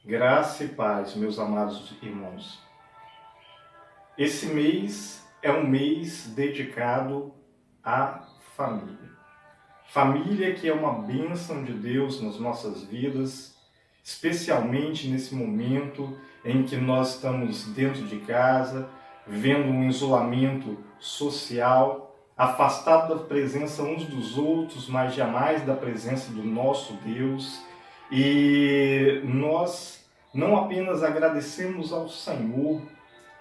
Graça e paz, meus amados irmãos. Esse mês é um mês dedicado à família. Família que é uma bênção de Deus nas nossas vidas, especialmente nesse momento em que nós estamos dentro de casa, vivendo um isolamento social, afastado da presença uns dos outros, mas jamais da presença do nosso Deus. E nós não apenas agradecemos ao Senhor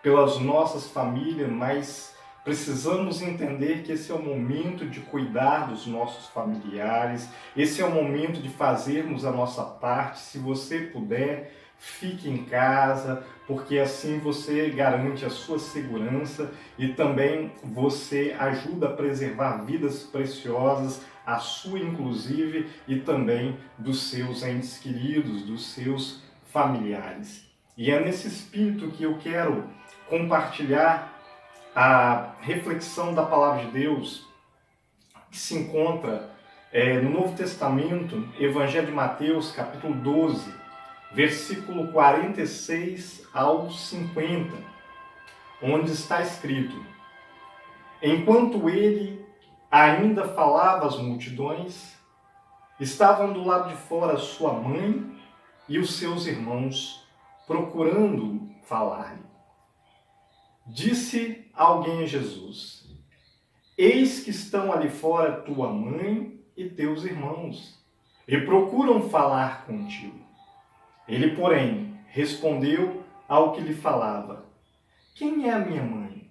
pelas nossas famílias, mas precisamos entender que esse é o momento de cuidar dos nossos familiares, esse é o momento de fazermos a nossa parte. Se você puder, fique em casa, porque assim você garante a sua segurança e também você ajuda a preservar vidas preciosas, a sua inclusive e também dos seus entes queridos, dos seus familiares. E é nesse espírito que eu quero compartilhar a reflexão da Palavra de Deus que se encontra no Novo Testamento, Evangelho de Mateus, capítulo 12, versículo 46 ao 50, onde está escrito: Enquanto ele ainda falava às multidões, estavam do lado de fora sua mãe e os seus irmãos, procurando falar-lhe. Disse alguém a Jesus: Eis que estão ali fora tua mãe e teus irmãos, e procuram falar contigo. Ele, porém, respondeu ao que lhe falava: Quem é a minha mãe?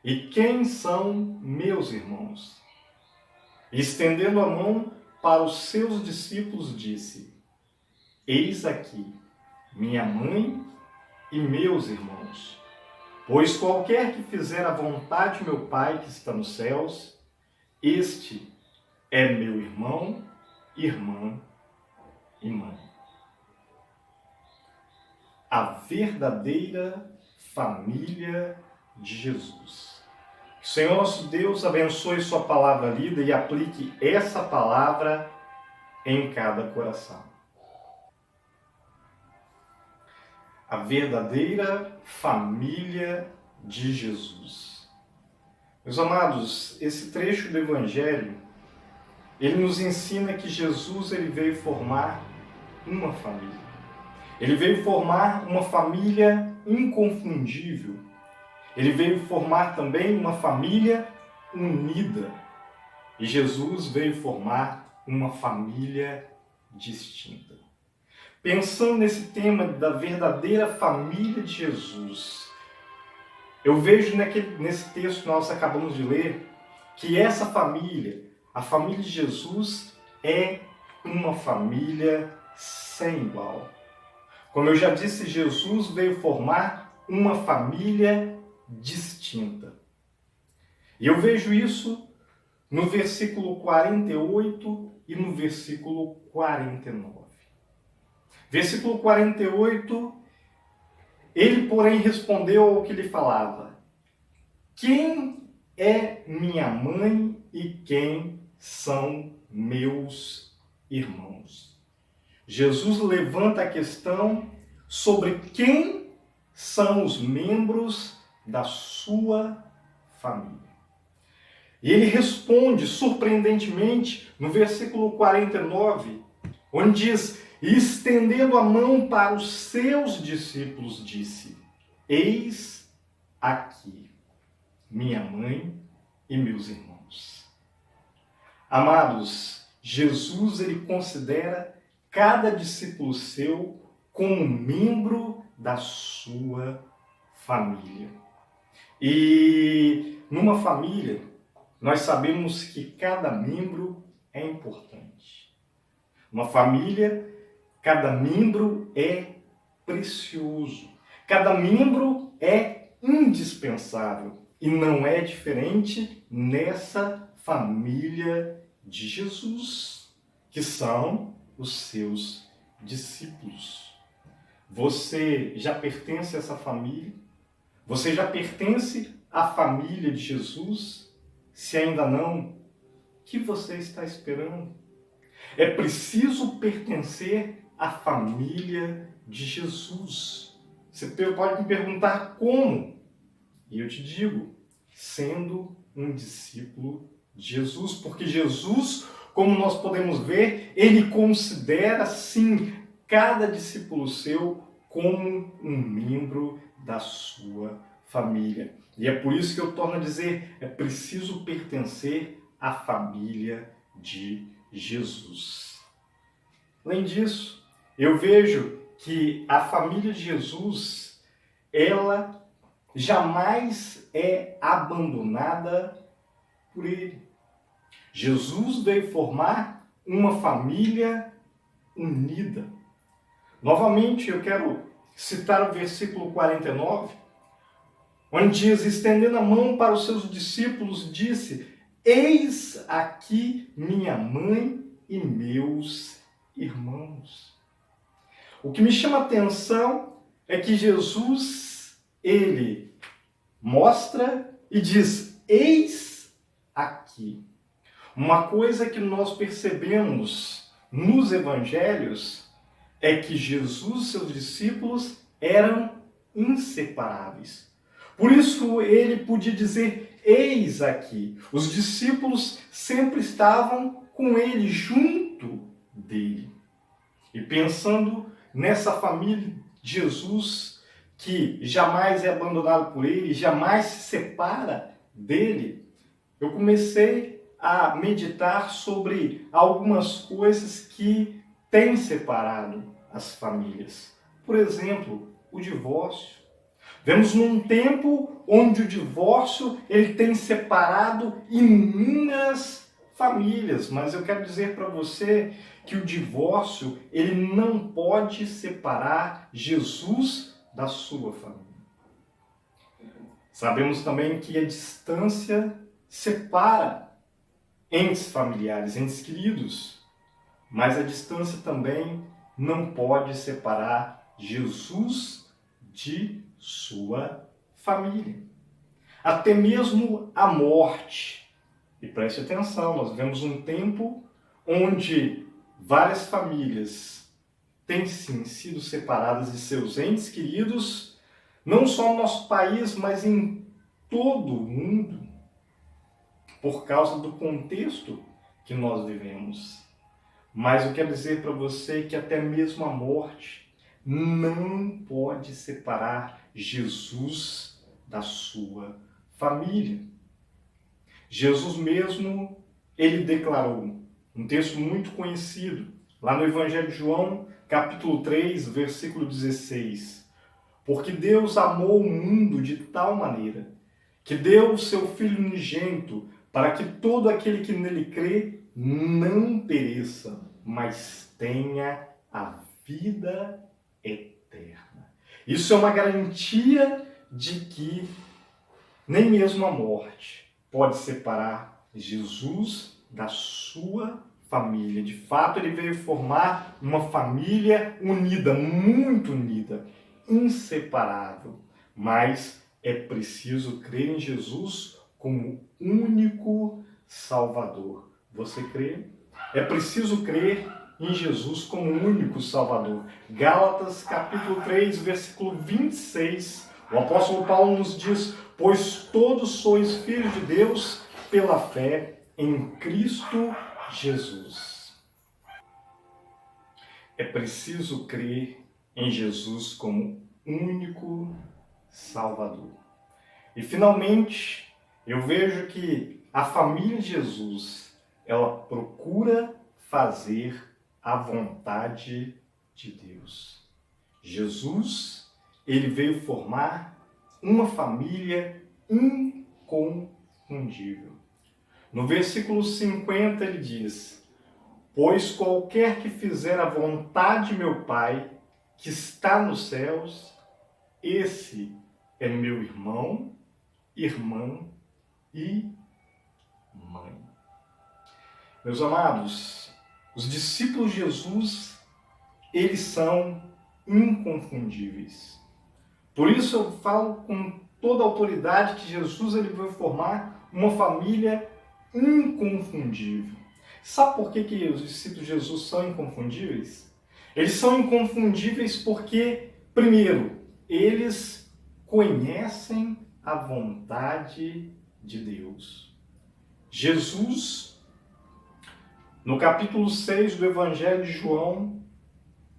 E quem são meus irmãos? E, estendendo a mão para os seus discípulos, disse: Eis aqui minha mãe e meus irmãos. Pois qualquer que fizer a vontade de meu Pai que está nos céus, este é meu irmão, irmã e mãe. A verdadeira família de Jesus. Que o Senhor nosso Deus abençoe sua palavra lida e aplique essa palavra em cada coração. A verdadeira família de Jesus. Meus amados, esse trecho do Evangelho, ele nos ensina que Jesus ele veio formar uma família. Ele veio formar uma família inconfundível. Ele veio formar também uma família unida. E Jesus veio formar uma família distinta. Pensando nesse tema da verdadeira família de Jesus, eu vejo nesse texto que nós acabamos de ler, que essa família, a família de Jesus, é uma família sem igual. Como eu já disse, Jesus veio formar uma família distinta. E eu vejo isso no versículo 48 e no versículo 49. Versículo 48, ele, porém, respondeu ao que lhe falava: Quem é minha mãe e quem são meus irmãos? Jesus levanta a questão sobre quem são os membros da sua família. E ele responde surpreendentemente no versículo 49, onde diz: E estendendo a mão para os seus discípulos, disse: Eis aqui minha mãe e meus irmãos. Amados, Jesus ele considera cada discípulo seu como membro da sua família. E numa família, nós sabemos que cada membro é importante. Uma família, cada membro é precioso. Cada membro é indispensável. E não é diferente nessa família de Jesus, que são os seus discípulos. Você já pertence a essa família? Você já pertence à família de Jesus? Se ainda não, o que você está esperando? É preciso pertencer a família de Jesus. Você pode me perguntar como? E eu te digo, sendo um discípulo de Jesus, porque Jesus, como nós podemos ver, ele considera, sim, cada discípulo seu como um membro da sua família. E é por isso que eu torno a dizer, é preciso pertencer à família de Jesus. Além disso, eu vejo que a família de Jesus, ela jamais é abandonada por ele. Jesus veio formar uma família unida. Novamente, eu quero citar o versículo 49, onde diz, estendendo a mão para os seus discípulos, disse, eis aqui minha mãe e meus irmãos. O que me chama a atenção é que Jesus, ele mostra e diz, eis aqui. Uma coisa que nós percebemos nos evangelhos é que Jesus e seus discípulos eram inseparáveis. Por isso ele podia dizer, eis aqui. Os discípulos sempre estavam com ele, junto dele. E pensando nessa família de Jesus, que jamais é abandonado por ele, jamais se separa dele, eu comecei a meditar sobre algumas coisas que têm separado as famílias. Por exemplo, o divórcio. Vemos num tempo onde o divórcio ele tem separado inúmeras famílias, mas eu quero dizer para você que o divórcio ele não pode separar Jesus da sua família. Sabemos também que a distância separa entes familiares, entes queridos, mas a distância também não pode separar Jesus de sua família. Até mesmo a morte. E preste atenção, nós vivemos um tempo onde várias famílias têm sim sido separadas de seus entes queridos, não só no nosso país, mas em todo o mundo, por causa do contexto que nós vivemos. Mas eu quero dizer para você que até mesmo a morte não pode separar Jesus da sua família. Jesus mesmo, ele declarou, um texto muito conhecido, lá no Evangelho de João, capítulo 3, versículo 16. Porque Deus amou o mundo de tal maneira que deu o seu Filho unigênito para que todo aquele que nele crê não pereça, mas tenha a vida eterna. Isso é uma garantia de que nem mesmo a morte pode separar Jesus da sua família. De fato, ele veio formar uma família unida, muito unida, inseparável. Mas é preciso crer em Jesus como único Salvador. Você crê? É preciso crer em Jesus como único Salvador. Gálatas capítulo 3, versículo 26. O apóstolo Paulo nos diz, pois todos sois filhos de Deus pela fé em Cristo Jesus. É preciso crer em Jesus como único Salvador. E finalmente, eu vejo que a família de Jesus, ela procura fazer a vontade de Deus. Jesus, ele veio formar uma família inconfundível. No versículo 50 ele diz, pois qualquer que fizer a vontade de meu Pai, que está nos céus, esse é meu irmão, irmã e mãe. Meus amados, os discípulos de Jesus, eles são inconfundíveis. Por isso eu falo com toda a autoridade que Jesus ele veio formar uma família inconfundível. Sabe por que os discípulos de Jesus são inconfundíveis? Eles são inconfundíveis porque, primeiro, eles conhecem a vontade de Deus. Jesus, no capítulo 6 do Evangelho de João,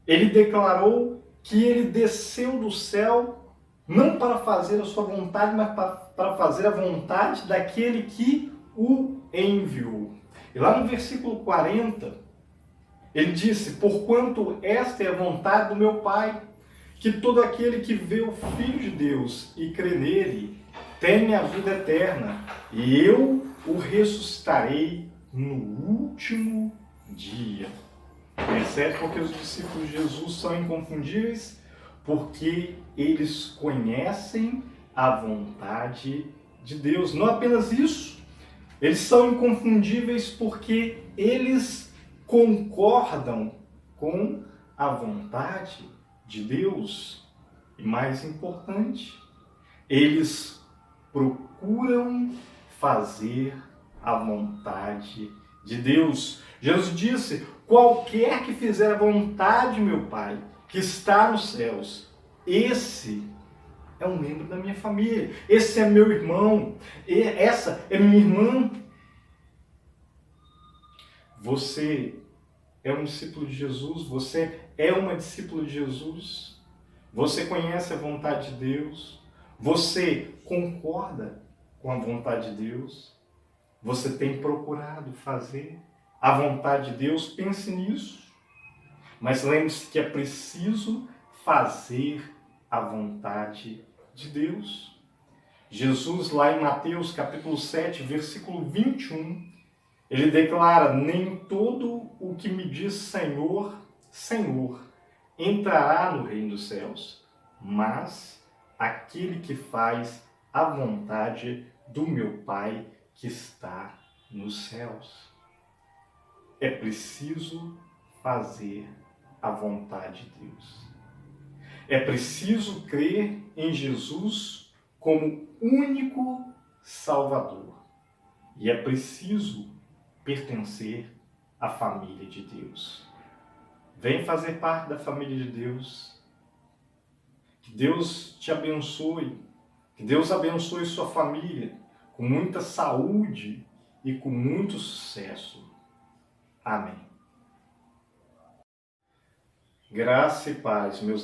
ele declarou que ele desceu do céu não para fazer a sua vontade, mas para fazer a vontade daquele que o enviou. E lá no versículo 40, ele disse: porquanto esta é a vontade do meu Pai, que todo aquele que vê o Filho de Deus e crê nele, tenha a vida eterna, e eu o ressuscitarei no último dia. Percebe porque os discípulos de Jesus são inconfundíveis? Porque eles conhecem a vontade de Deus. Não apenas isso, eles são inconfundíveis porque eles concordam com a vontade de Deus. E mais importante, eles procuram fazer a vontade de Deus. Jesus disse: qualquer que fizer a vontade de meu Pai, que está nos céus, esse é um membro da minha família, esse é meu irmão, essa é minha irmã. Você é um discípulo de Jesus, você é uma discípula de Jesus, você conhece a vontade de Deus, você concorda com a vontade de Deus, você tem procurado fazer a vontade de Deus. Pense nisso. Mas lembre-se que é preciso fazer a vontade de Deus. Jesus, lá em Mateus capítulo 7, versículo 21, ele declara: nem todo o que me diz Senhor, Senhor, entrará no reino dos céus, mas aquele que faz a vontade do meu Pai que está nos céus. É preciso fazer a vontade de Deus. É preciso crer em Jesus como único Salvador. E é preciso pertencer à família de Deus. Vem fazer parte da família de Deus. Que Deus te abençoe. Que Deus abençoe sua família com muita saúde e com muito sucesso. Amém. Graça e paz, meus